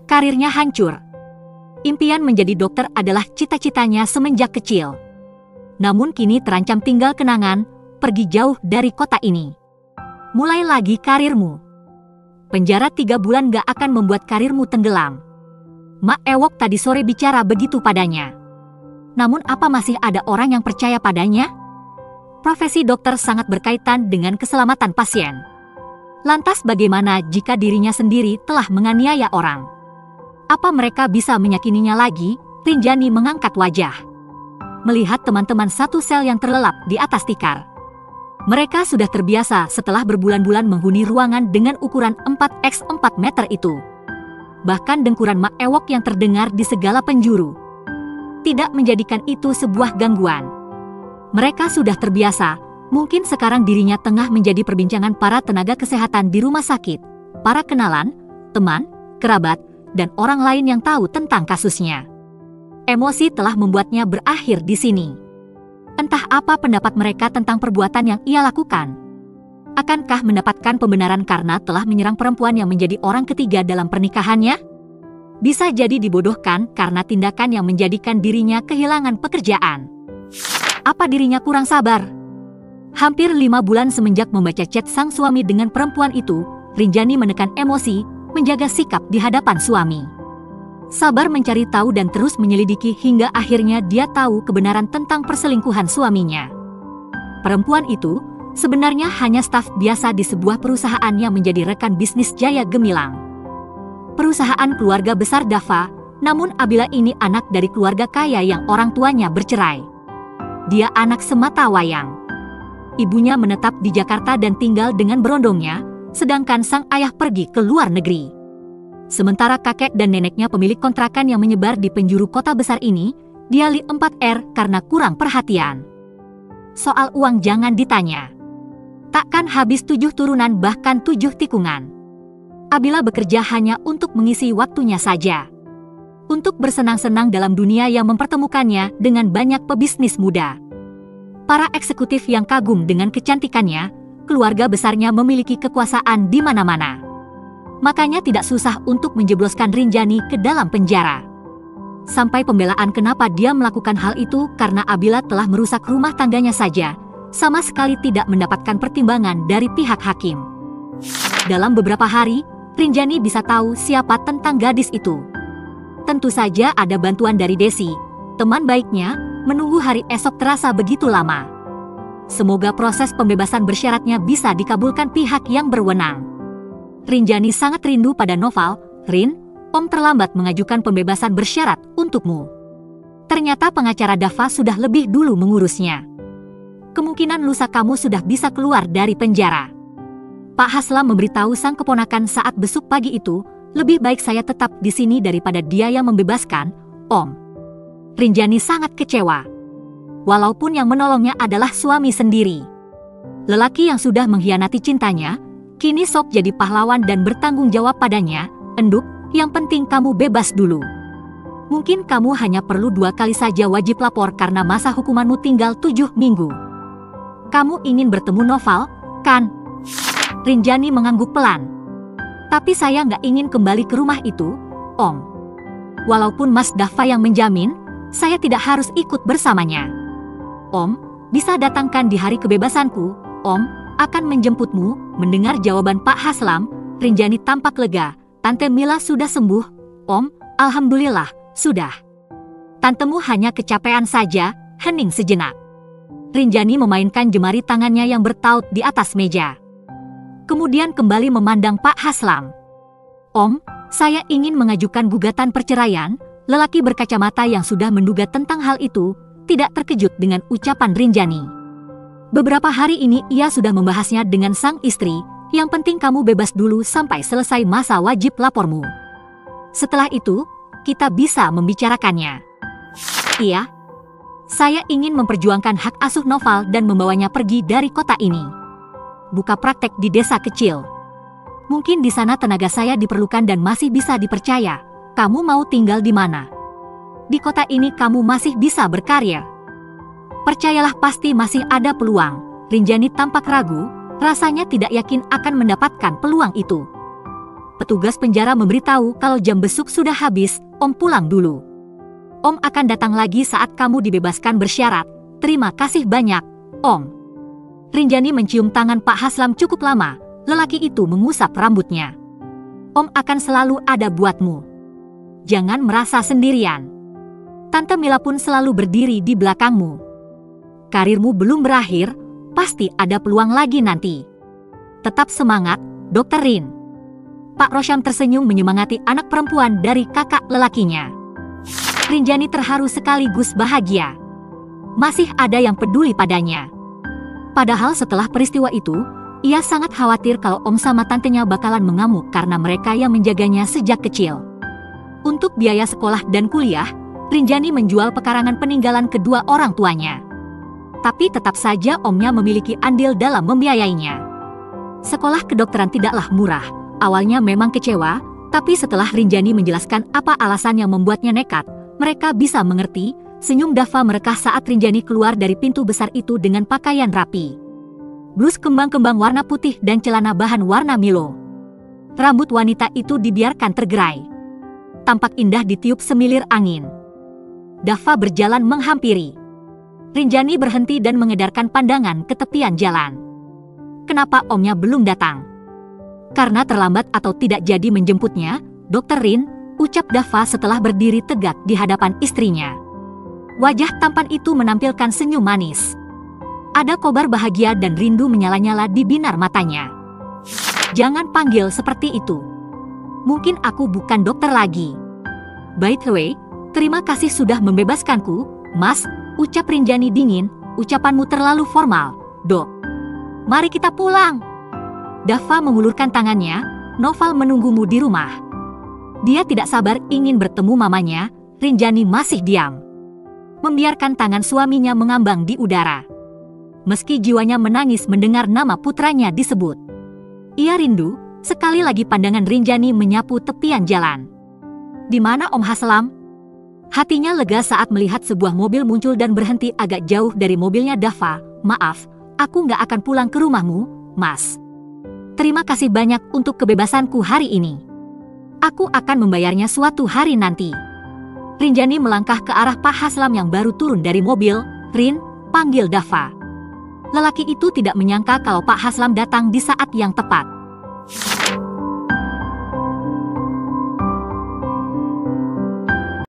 karirnya hancur. Impian menjadi dokter adalah cita-citanya semenjak kecil. Namun kini terancam tinggal kenangan, pergi jauh dari kota ini. Mulai lagi karirmu. Penjara 3 bulan gak akan membuat karirmu tenggelam. Mak Ewok tadi sore bicara begitu padanya. Namun apa masih ada orang yang percaya padanya? Profesi dokter sangat berkaitan dengan keselamatan pasien. Lantas bagaimana jika dirinya sendiri telah menganiaya orang? Apa mereka bisa meyakininya lagi? Rinjani mengangkat wajah. Melihat teman-teman satu sel yang terlelap di atas tikar. Mereka sudah terbiasa setelah berbulan-bulan menghuni ruangan dengan ukuran 4x4 meter itu. Bahkan dengkuran Mak Ewok yang terdengar di segala penjuru tidak menjadikan itu sebuah gangguan. Mereka sudah terbiasa, mungkin sekarang dirinya tengah menjadi perbincangan para tenaga kesehatan di rumah sakit, para kenalan, teman, kerabat, dan orang lain yang tahu tentang kasusnya. Emosi telah membuatnya berakhir di sini. Entah apa pendapat mereka tentang perbuatan yang ia lakukan. Akankah mendapatkan pembenaran karena telah menyerang perempuan yang menjadi orang ketiga dalam pernikahannya? Bisa jadi dibodohkan karena tindakan yang menjadikan dirinya kehilangan pekerjaan. Apa dirinya kurang sabar? Hampir 5 bulan semenjak membaca chat sang suami dengan perempuan itu, Rinjani menekan emosi, menjaga sikap di hadapan suami. Sabar mencari tahu dan terus menyelidiki hingga akhirnya dia tahu kebenaran tentang perselingkuhan suaminya. Perempuan itu sebenarnya hanya staf biasa di sebuah perusahaan yang menjadi rekan bisnis Jaya Gemilang. Perusahaan keluarga besar Dava, namun Abila ini anak dari keluarga kaya yang orang tuanya bercerai. Dia anak semata wayang. Ibunya menetap di Jakarta dan tinggal dengan berondongnya, sedangkan sang ayah pergi ke luar negeri. Sementara kakek dan neneknya pemilik kontrakan yang menyebar di penjuru kota besar ini, dialih 4R karena kurang perhatian. Soal uang jangan ditanya. Takkan habis 7 turunan bahkan 7 tikungan. Abila bekerja hanya untuk mengisi waktunya saja. Untuk bersenang-senang dalam dunia yang mempertemukannya dengan banyak pebisnis muda. Para eksekutif yang kagum dengan kecantikannya, keluarga besarnya memiliki kekuasaan di mana-mana. Makanya tidak susah untuk menjebloskan Rinjani ke dalam penjara. Sampai pembelaan kenapa dia melakukan hal itu karena Abila telah merusak rumah tangganya saja, sama sekali tidak mendapatkan pertimbangan dari pihak hakim. Dalam beberapa hari, Rinjani bisa tahu siapa tentang gadis itu. Tentu saja ada bantuan dari Desi, teman baiknya. Menunggu hari esok terasa begitu lama. Semoga proses pembebasan bersyaratnya bisa dikabulkan pihak yang berwenang. Rinjani sangat rindu pada Noval. Rin, Om terlambat mengajukan pembebasan bersyarat untukmu. Ternyata pengacara Dava sudah lebih dulu mengurusnya. Kemungkinan lusa kamu sudah bisa keluar dari penjara. Pak Haslam memberitahu sang keponakan saat besuk pagi itu, lebih baik saya tetap di sini daripada dia yang membebaskan, Om. Rinjani sangat kecewa. Walaupun yang menolongnya adalah suami sendiri. Lelaki yang sudah mengkhianati cintanya, kini sok jadi pahlawan dan bertanggung jawab padanya. Enduk, yang penting kamu bebas dulu. Mungkin kamu hanya perlu 2 kali saja wajib lapor karena masa hukumanmu tinggal 7 minggu. Kamu ingin bertemu Noval, kan? Rinjani mengangguk pelan. Tapi saya nggak ingin kembali ke rumah itu, Om. Walaupun Mas Dava yang menjamin, saya tidak harus ikut bersamanya. Om, bisa datangkan di hari kebebasanku. Om akan menjemputmu. Mendengar jawaban Pak Haslam, Rinjani tampak lega. Tante Mila sudah sembuh. Om, alhamdulillah, sudah. Tantemu hanya kecapean saja, hening sejenak. Rinjani memainkan jemari tangannya yang bertaut di atas meja. Kemudian kembali memandang Pak Haslam. Om, saya ingin mengajukan gugatan perceraian. Lelaki berkacamata yang sudah menduga tentang hal itu, tidak terkejut dengan ucapan Rinjani. Beberapa hari ini ia sudah membahasnya dengan sang istri, yang penting kamu bebas dulu sampai selesai masa wajib lapormu. Setelah itu, kita bisa membicarakannya. Iya, saya ingin memperjuangkan hak asuh Noval dan membawanya pergi dari kota ini. Buka praktek di desa kecil. Mungkin di sana tenaga saya diperlukan dan masih bisa dipercaya. Kamu mau tinggal di mana? Di kota ini kamu masih bisa berkarir. Percayalah pasti masih ada peluang. Rinjani tampak ragu, rasanya tidak yakin akan mendapatkan peluang itu. Petugas penjara memberitahu kalau jam besuk sudah habis, Om pulang dulu. Om akan datang lagi saat kamu dibebaskan bersyarat. Terima kasih banyak, Om. Rinjani mencium tangan Pak Haslam cukup lama. Lelaki itu mengusap rambutnya. Om akan selalu ada buatmu. Jangan merasa sendirian. Tante Mila pun selalu berdiri di belakangmu. Karirmu belum berakhir, pasti ada peluang lagi nanti. Tetap semangat, Dr. Rin. Pak Rosham tersenyum menyemangati anak perempuan dari kakak lelakinya. Rinjani terharu sekaligus bahagia. Masih ada yang peduli padanya. Padahal setelah peristiwa itu, ia sangat khawatir kalau Om sama tantenya bakalan mengamuk karena mereka yang menjaganya sejak kecil. Untuk biaya sekolah dan kuliah, Rinjani menjual pekarangan peninggalan kedua orang tuanya. Tapi tetap saja Omnya memiliki andil dalam membiayainya. Sekolah kedokteran tidaklah murah. Awalnya memang kecewa, tapi setelah Rinjani menjelaskan apa alasan yang membuatnya nekat, mereka bisa mengerti. Senyum Dava merekah saat Rinjani keluar dari pintu besar itu dengan pakaian rapi. Blus kembang-kembang warna putih dan celana bahan warna Milo. Rambut wanita itu dibiarkan tergerai. Tampak indah ditiup semilir angin. Dava berjalan menghampiri. Rinjani berhenti dan mengedarkan pandangan ke tepian jalan. Kenapa Omnya belum datang? Karena terlambat atau tidak jadi menjemputnya, Dr. Rin, ucap Dava setelah berdiri tegak di hadapan istrinya. Wajah tampan itu menampilkan senyum manis. Ada kobar bahagia dan rindu menyala-nyala di binar matanya. Jangan panggil seperti itu. Mungkin aku bukan dokter lagi. By the way, terima kasih sudah membebaskanku, Mas, ucap Rinjani dingin. Ucapanmu terlalu formal, Dok. Mari kita pulang. Dava mengulurkan tangannya. Noval menunggumu di rumah. Dia tidak sabar ingin bertemu mamanya. Rinjani masih diam, membiarkan tangan suaminya mengambang di udara. Meski jiwanya menangis mendengar nama putranya disebut. Ia rindu, sekali lagi pandangan Rinjani menyapu tepian jalan. Di mana Om Haslam? Hatinya lega saat melihat sebuah mobil muncul dan berhenti agak jauh dari mobilnya Dava. Maaf, aku nggak akan pulang ke rumahmu, Mas. Terima kasih banyak untuk kebebasanku hari ini. Aku akan membayarnya suatu hari nanti. Rinjani melangkah ke arah Pak Haslam yang baru turun dari mobil. Rin, panggil Dava. Lelaki itu tidak menyangka kalau Pak Haslam datang di saat yang tepat.